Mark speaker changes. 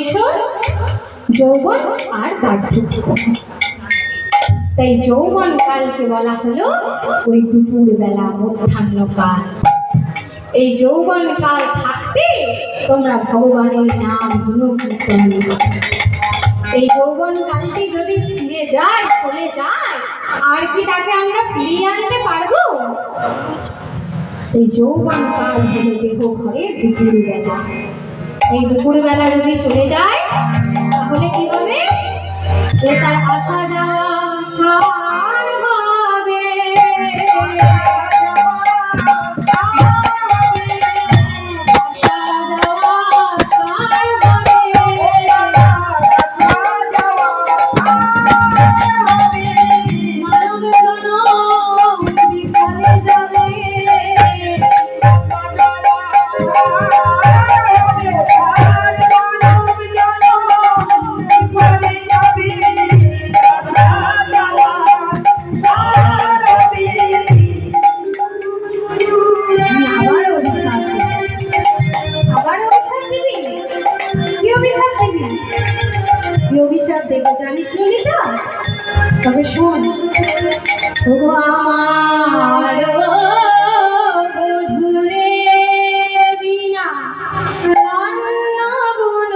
Speaker 1: কৈশোর, যৌবন আর বার্ধক্য। তাই যৌবন কালকে বলা হলো ওই দুপুর বেলা, মধ্যাহ্নকাল। এই যৌবন কাল থাকতে তোমরা ভগবানের নাম গুণকীর্তন করো। এই যৌবন কালটি যদি ফিরে যায়, চলে যায়, আর কি তাকে আমরা ফিরিয়ে আনতে পারবো? এই যৌবন কাল হলো দেহ ঘরে দুপুর বেলা। এই দুপুর বেলা যদি চলে যায় তাহলে কি হবে? যে তার আসা যাওয়া সার হবে। তবে শোন, আমার বধূরে বিনা রান্না করে